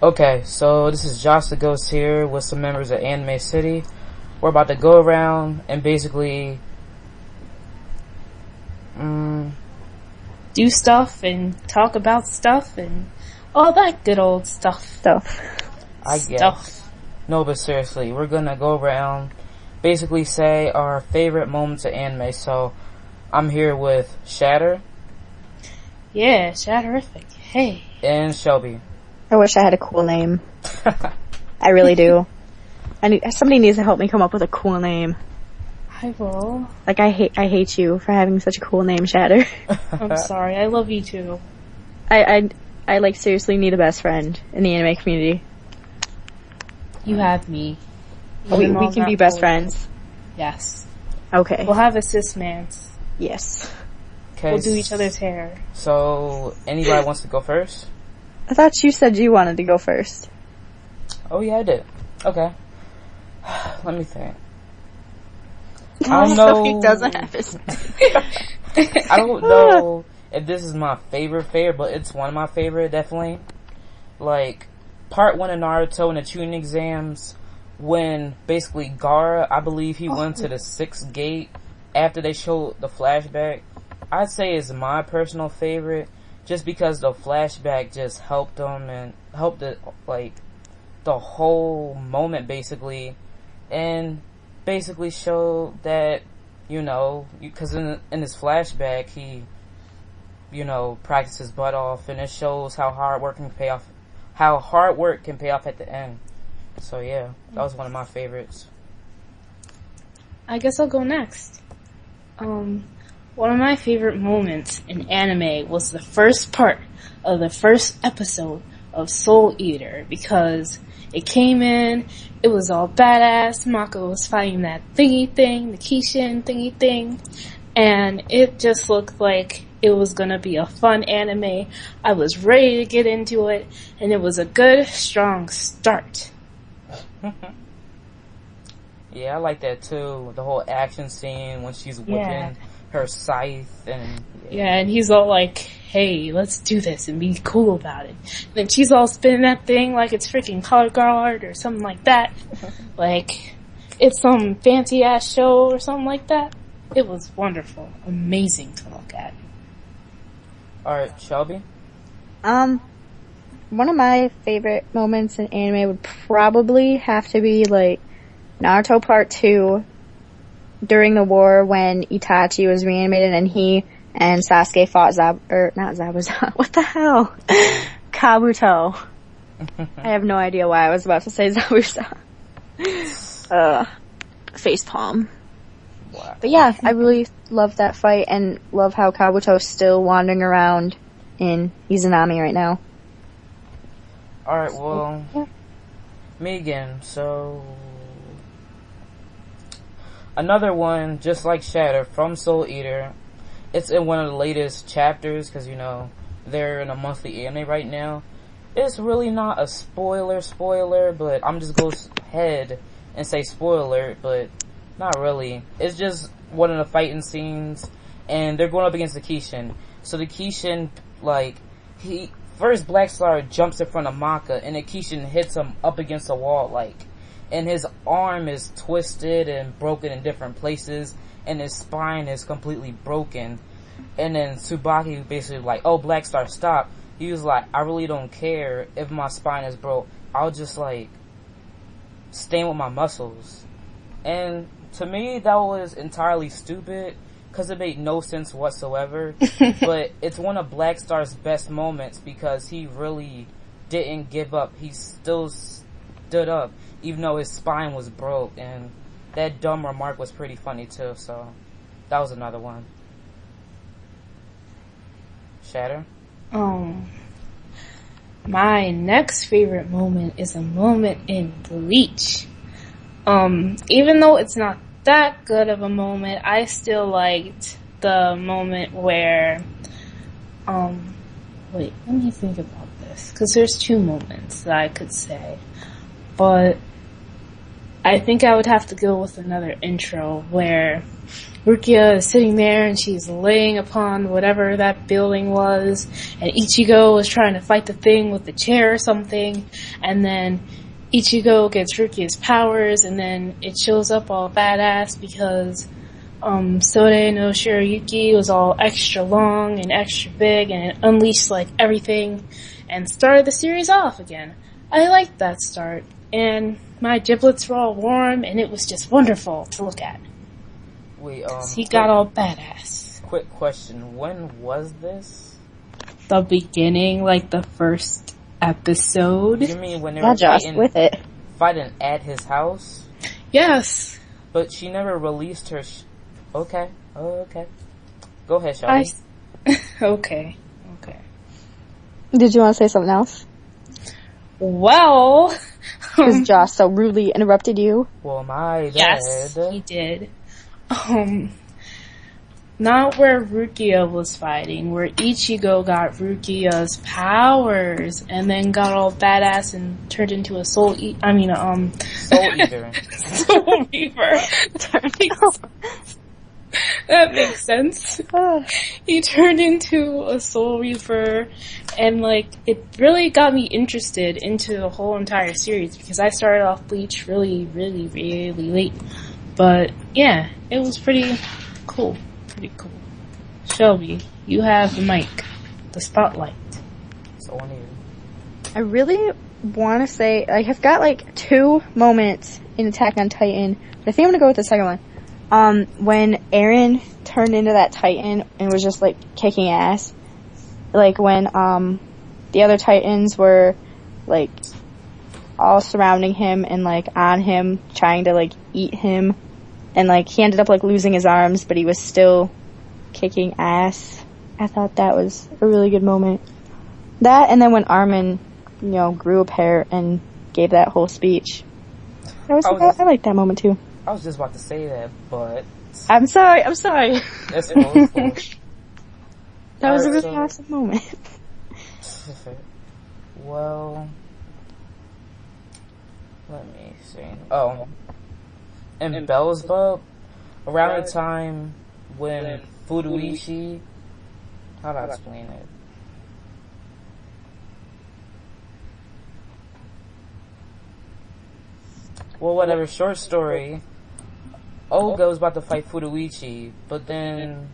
Okay, so this is Josh the Ghost here with some members of Anime City. We're about to go around and basically, Do stuff and talk about stuff and all that good old stuff. I guess. No, but seriously, we're gonna go around, basically say our favorite moments of anime. So, I'm here with Shatter Yeah, Shatterific. Hey. and Shelby. I wish I had a cool name. I really do. Somebody needs to help me come up with a cool name. I will. Like, I hate you for having such a cool name, Shatter. I'm sorry. I love you too. I like seriously need a best friend in the anime community. You have me. We can be best friends. Yes. Okay. We'll have assistments. Yes. Okay, We'll do each other's hair. So, anybody wants to go first? I thought you said you wanted to go first. Oh yeah, I did. Okay. Let me think. I don't know. He doesn't have his I don't know if this is my favorite, but it's one of my favorite, definitely. Like, part 1 of Naruto in the Chunin exams, when basically Gaara, I believe he went to the 6th gate after they showed the flashback. I'd say is my personal favorite, just because the flashback just helped them and helped it, like, the whole moment basically, and basically showed that, you know, because in this flashback he, you know, practiced his butt off, and it shows how hard work can pay off at the end. So yeah, that was one of my favorites. I guess I'll go next. One of my favorite moments in anime was the first part of the first episode of Soul Eater, because it came in, it was all badass, Mako was fighting that thingy thing, the Kishin thingy thing, and it just looked like it was gonna be a fun anime. I was ready to get into it, and it was a good, strong start. Yeah, I like that too. The whole action scene when she's whipping her scythe and... Yeah, and he's all like, hey, let's do this and be cool about it. And then she's all spinning that thing like it's freaking color guard or something like that. Like, it's some fancy ass show or something like that. It was wonderful. Amazing to look at. Alright, Shelby? One of my favorite moments in anime would probably have to be, like, Naruto Part 2 during the war when Itachi was reanimated and he and Sasuke fought what the hell? Kabuto. I have no idea why I was about to say Zabuza. Facepalm. Wow. But yeah, I really love that fight and love how Kabuto's still wandering around in Izanami right now. Alright, well, me again, so... Another one, just like Shatter, from Soul Eater. It's in one of the latest chapters, because, you know, they're in a monthly anime right now. It's really not a spoiler, but I'm just going to go ahead and say spoiler, but not really. It's just one of the fighting scenes, and they're going up against the Kishin. So the Kishin, like, first Black Star jumps in front of Maka, and the Kishin hits him up against the wall, like, and his arm is twisted and broken in different places, and his spine is completely broken. And then Tsubaki basically like, oh, Black Star, stop. He was like, I really don't care if my spine is broke. I'll just, like, stand with my muscles. And to me, that was entirely stupid, because it made no sense whatsoever. But it's one of Black Star's best moments, because he really didn't give up. He still stood up, even though his spine was broke, and that dumb remark was pretty funny too, so that was another one. Shatter? My next favorite moment is a moment in Bleach. Even though it's not that good of a moment, I still liked the moment where, wait, let me think about this, because there's two moments that I could say, but I think I would have to go with another intro where Rukia is sitting there and she's laying upon whatever that building was, and Ichigo is trying to fight the thing with the chair or something, and then Ichigo gets Rukia's powers, and then it shows up all badass because Sode no Shirayuki was all extra long and extra big, and it unleashed like everything and started the series off again. I liked that start, and my giblets were all warm, and it was just wonderful to look at. Wait, He got all badass. Quick question: when was this? The beginning, like the first episode. You mean when they were Josh, with it. fighting at his house? Yes. But she never released her. Okay. Go ahead, Shelby. Okay. Did you want to say something else? Well, Because Josh so rudely interrupted you. Well, my yes, bad. he did. Not where Rukia was fighting, where Ichigo got Rukia's powers and then got all badass and turned into a soul eater. Soul Eater. Soul Reaper. That makes sense. He turned into a Soul Reaper, and like it really got me interested into the whole entire series because I started off Bleach really late. But yeah, it was pretty cool. Shelby, you have the mic, the spotlight. It's on you. I really want to say, I've got like 2 moments in Attack on Titan, but I think I'm gonna go with the second one. When Eren turned into that Titan and was just like kicking ass. Like when, the other Titans were like all surrounding him and like on him, trying to like eat him. And like he ended up like losing his arms, but he was still kicking ass. I thought that was a really good moment. That, and then when Armin, grew a pair and gave that whole speech. I like that moment too. I was just about to say that, but I'm sorry. that's cool. That was a really awesome moment. Well, let me see. Oh, in Beelzebub, around the time when Furuichi, how do I explain it? Well, whatever, short story. Olga was about to fight Furuichi, but then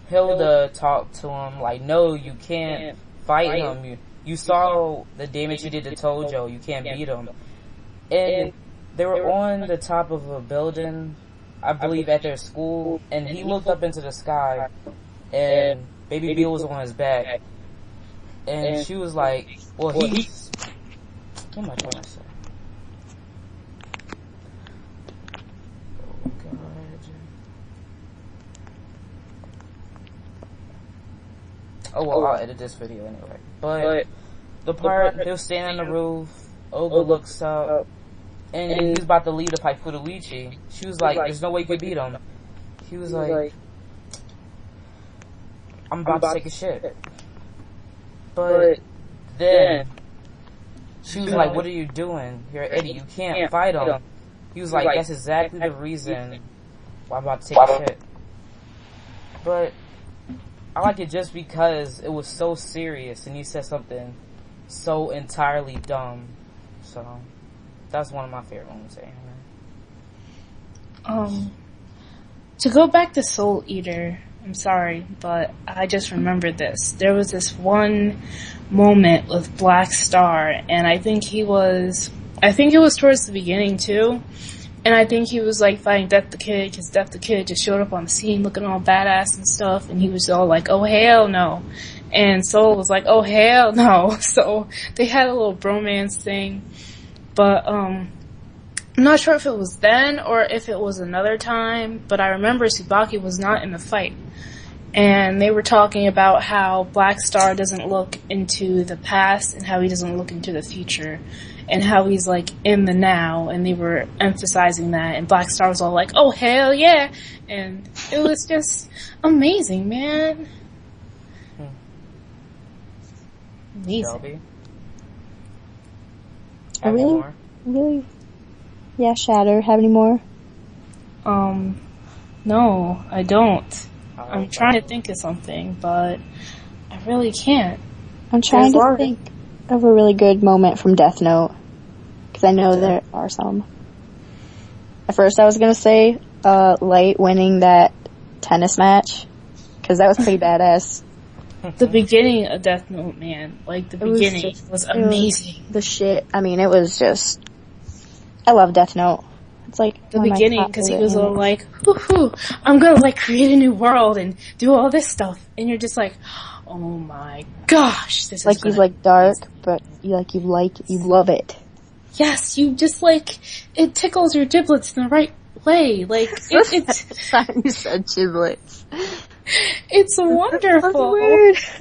Hilda talked to him like, no, you can't fight him. You saw the damage he did to Tojo. You can't beat him. And they were on the top of a building, I believe at their school, and he looked up into the sky, and Baby Beal was on his back. And she was like, well, he's... What am I trying to say? Oh well, I'll edit this video anyway. But the part, he'll stand on the roof, Olga looks up, and he's about to leave to fight Furuichi. She was like, there's no way you could beat him. He was like, I'm about to take a shit. But then, she was like, what are you doing? You're an idiot, you can't fight him. He was like, that's exactly the reason why I'm about to take a shit. But I like it just because it was so serious and he said something so entirely dumb. So that's one of my favorite moments. To go back to Soul Eater, I'm sorry, but I just remembered this. There was this one moment with Black Star, and I think it was towards the beginning too. And I think he was like fighting Death the Kid, because Death the Kid just showed up on the scene looking all badass and stuff, and he was all like, oh hell no. And Soul was like, oh hell no. So they had a little bromance thing. But I'm not sure if it was then or if it was another time, but I remember Tsubaki was not in the fight. And they were talking about how Black Star doesn't look into the past and how he doesn't look into the future. And how he's like in the now, and they were emphasizing that, and Black Star was all like, oh hell yeah, and it was just amazing, man. Amazing. I really Yeah, Shatter. Have any more? No, I don't. I'm trying to think of something, but I really can't. I'm trying to think of a really good moment from Death Note. Because I know there are some. At first I was going to say Light winning that tennis match. Because that was pretty badass. The beginning of Death Note, man. Like, the beginning was amazing. The shit. I mean, it was just... I love Death Note. It's like the beginning, because he was all like, whoo, I'm gonna like create a new world and do all this stuff, and you're just like, oh my gosh, this like is he's like dark, but you love it. Yes, you just like it tickles your giblets in the right way. Like it's you said giblets. It's wonderful. That's weird.